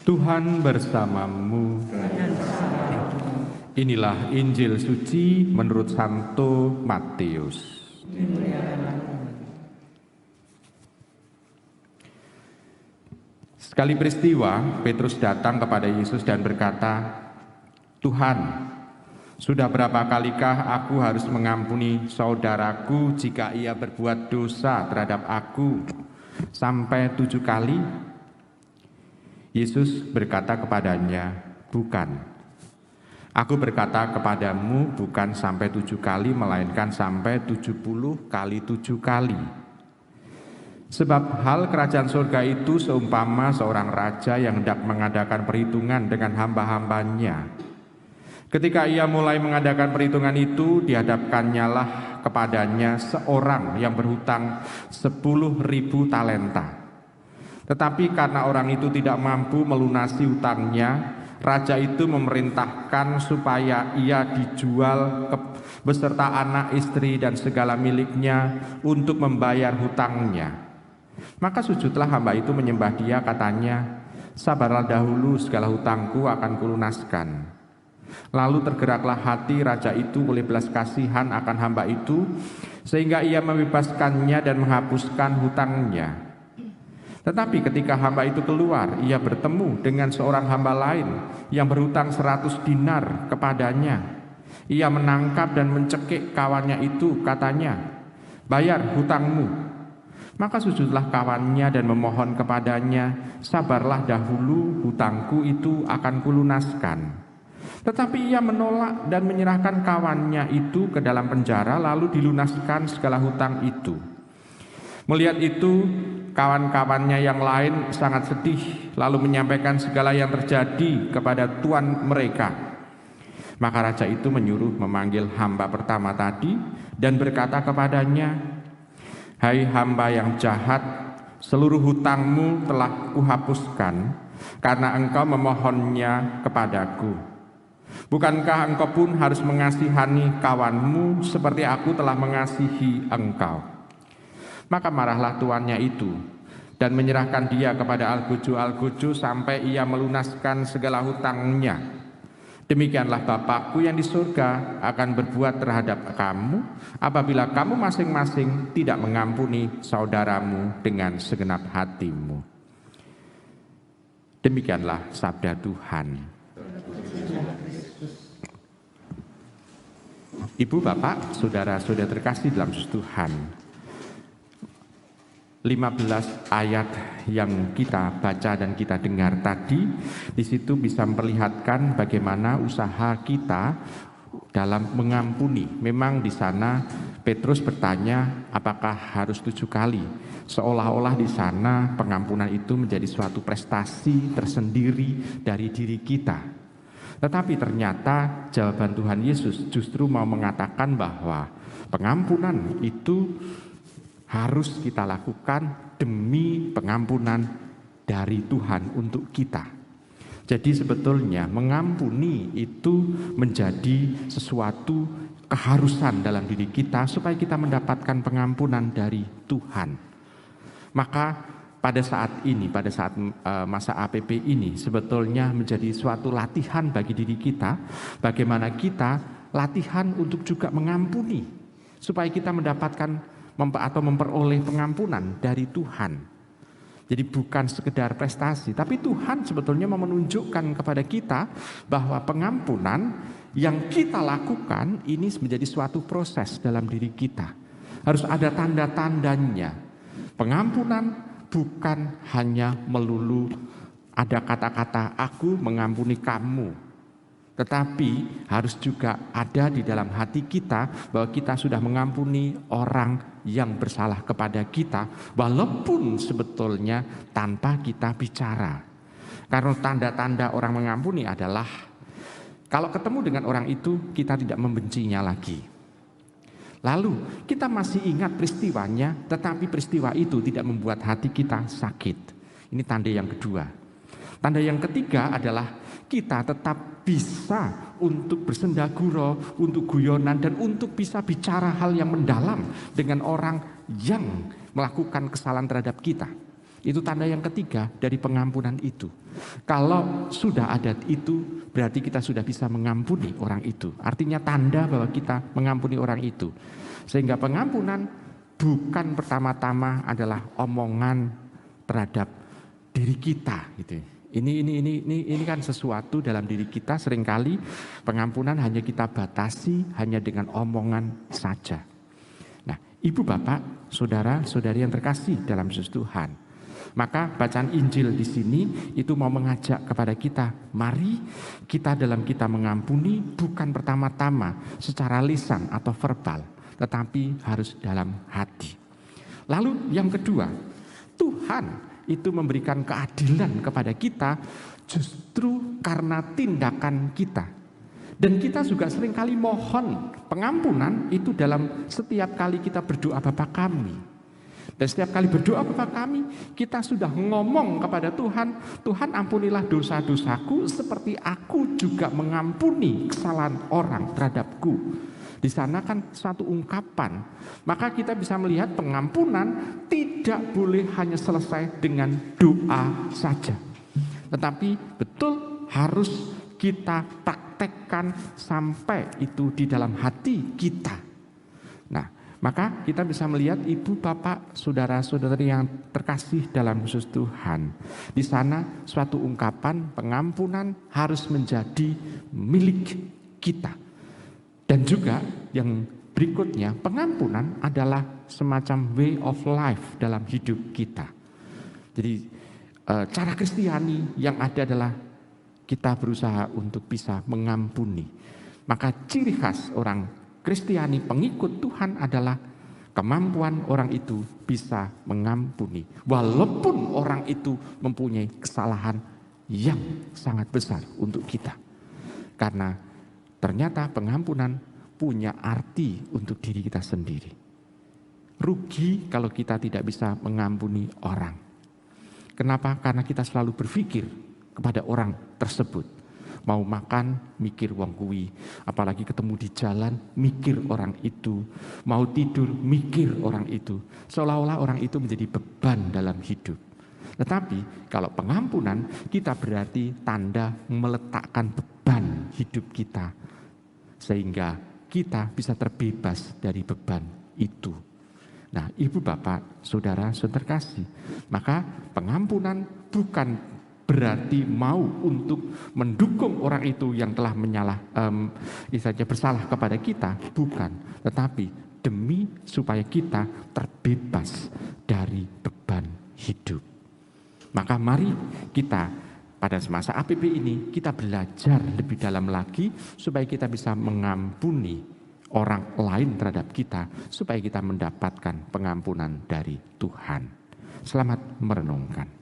Tuhan bersamamu. Inilah Injil suci menurut Santo Matius. Sekali peristiwa, Petrus datang kepada Yesus dan berkata, "Tuhan, sudah berapa kalikah aku harus mengampuni saudaraku jika ia berbuat dosa terhadap aku? Sampai 7 kali?" Yesus berkata kepadanya, "Bukan. Aku berkata kepadamu bukan sampai 7 kali, melainkan sampai 70 kali 7 kali. Sebab hal kerajaan surga itu seumpama seorang raja yang hendak mengadakan perhitungan dengan hamba-hambanya. Ketika ia mulai mengadakan perhitungan itu, dihadapkannya lah kepadanya seorang yang berhutang 10.000 talenta. Tetapi karena orang itu tidak mampu melunasi hutangnya, raja itu memerintahkan supaya ia dijual beserta anak, istri, dan segala miliknya untuk membayar hutangnya. Maka sujudlah hamba itu menyembah dia, katanya, 'Sabarlah dahulu, segala hutangku akan kulunaskan.' Lalu tergeraklah hati raja itu oleh belas kasihan akan hamba itu, sehingga ia membebaskannya dan menghapuskan hutangnya. Tetapi ketika hamba itu keluar, ia bertemu dengan seorang hamba lain yang berhutang 100 dinar kepadanya. Ia menangkap dan mencekik kawannya itu, katanya, 'Bayar hutangmu.' Maka sujudlah kawannya dan memohon kepadanya, 'Sabarlah dahulu, hutangku itu akan kulunaskan.' Tetapi ia menolak dan menyerahkan kawannya itu ke dalam penjara, lalu dilunaskan segala hutang itu. Melihat itu, kawan-kawannya yang lain sangat sedih, lalu menyampaikan segala yang terjadi kepada tuan mereka. Maka raja itu menyuruh memanggil hamba pertama tadi dan berkata kepadanya, 'Hai hamba yang jahat, seluruh hutangmu telah kuhapuskan karena engkau memohonnya kepadaku. Bukankah engkau pun harus mengasihani kawanmu seperti aku telah mengasihi engkau?' Maka marahlah tuannya itu dan menyerahkan dia kepada algojo-algojo sampai ia melunaskan segala hutangnya. Demikianlah Bapakku yang di surga akan berbuat terhadap kamu apabila kamu masing-masing tidak mengampuni saudaramu dengan segenap hatimu." Demikianlah sabda Tuhan. Ibu, Bapak, saudara-saudara terkasih dalam Tuhan, 15 ayat yang kita baca dan kita dengar tadi, di situ bisa memperlihatkan bagaimana usaha kita dalam mengampuni. Memang di sana Petrus bertanya, apakah harus 7 kali? Seolah-olah di sana pengampunan itu menjadi suatu prestasi tersendiri dari diri kita. Tetapi ternyata jawaban Tuhan Yesus justru mau mengatakan bahwa pengampunan itu harus kita lakukan demi pengampunan dari Tuhan untuk kita. Jadi sebetulnya mengampuni itu menjadi sesuatu keharusan dalam diri kita supaya kita mendapatkan pengampunan dari Tuhan. Maka pada saat ini, pada saat masa APP ini sebetulnya menjadi suatu latihan bagi diri kita, bagaimana kita latihan untuk juga mengampuni supaya kita mendapatkan atau memperoleh pengampunan dari Tuhan. Jadi bukan sekedar prestasi, tapi Tuhan sebetulnya mau menunjukkan kepada kita bahwa pengampunan yang kita lakukan ini menjadi suatu proses dalam diri kita. Harus ada tanda-tandanya. Pengampunan bukan hanya melulu ada kata-kata aku mengampuni kamu, tetapi harus juga ada di dalam hati kita bahwa kita sudah mengampuni orang yang bersalah kepada kita, walaupun sebetulnya tanpa kita bicara. Karena tanda-tanda orang mengampuni adalah kalau ketemu dengan orang itu kita tidak membencinya lagi. Lalu kita masih ingat peristiwanya, tetapi peristiwa itu tidak membuat hati kita sakit. Ini tanda yang kedua. Tanda yang ketiga adalah kita tetap bisa untuk bersendagurau, untuk guyonan, dan untuk bisa bicara hal yang mendalam dengan orang yang melakukan kesalahan terhadap kita. Itu tanda yang ketiga dari pengampunan itu. Kalau sudah ada itu, berarti kita sudah bisa mengampuni orang itu. Artinya tanda bahwa kita mengampuni orang itu. Sehingga pengampunan bukan pertama-tama adalah omongan terhadap diri kita gitu. Ini kan sesuatu dalam diri kita, seringkali pengampunan hanya kita batasi hanya dengan omongan saja. Nah, Ibu Bapak, saudara-saudari yang terkasih dalam Yesus Tuhan, maka bacaan Injil di sini itu mau mengajak kepada kita, mari kita dalam kita mengampuni bukan pertama-tama secara lisan atau verbal, tetapi harus dalam hati. Lalu yang kedua, Tuhan itu memberikan keadilan kepada kita justru karena tindakan kita. Dan kita juga seringkali mohon pengampunan itu dalam setiap kali kita berdoa Bapa kami. Dan setiap kali berdoa Bapa kami, kita sudah ngomong kepada Tuhan, Tuhan ampunilah dosa-dosaku seperti aku juga mengampuni kesalahan orang terhadapku. Di sana kan suatu ungkapan. Maka kita bisa melihat pengampunan tidak boleh hanya selesai dengan doa saja. Tetapi betul harus kita praktekkan sampai itu di dalam hati kita. Nah, maka kita bisa melihat ibu, bapak, saudara-saudari yang terkasih dalam Yesus Tuhan. Di sana suatu ungkapan pengampunan harus menjadi milik kita. Dan juga yang berikutnya, pengampunan adalah semacam way of life dalam hidup kita. Jadi cara Kristiani yang ada adalah kita berusaha untuk bisa mengampuni. Maka ciri khas orang Kristiani pengikut Tuhan adalah kemampuan orang itu bisa mengampuni. Walaupun orang itu mempunyai kesalahan yang sangat besar untuk kita. Karena ternyata pengampunan punya arti untuk diri kita sendiri. Rugi kalau kita tidak bisa mengampuni orang. Kenapa? Karena kita selalu berpikir kepada orang tersebut. Mau makan, mikir wong kuwi. Apalagi ketemu di jalan, mikir orang itu. Mau tidur, mikir orang itu. Seolah-olah orang itu menjadi beban dalam hidup. Tetapi kalau pengampunan, kita berarti tanda meletakkan beban hidup kita. Sehingga kita bisa terbebas dari beban itu. Nah, ibu, bapak, saudara, saudara kasih. Maka pengampunan bukan berarti mau untuk mendukung orang itu yang telah bersalah kepada kita. Bukan. Tetapi demi supaya kita terbebas dari beban hidup. Maka mari kita pada semasa APP ini kita belajar lebih dalam lagi supaya kita bisa mengampuni orang lain terhadap kita supaya kita mendapatkan pengampunan dari Tuhan. Selamat merenungkan.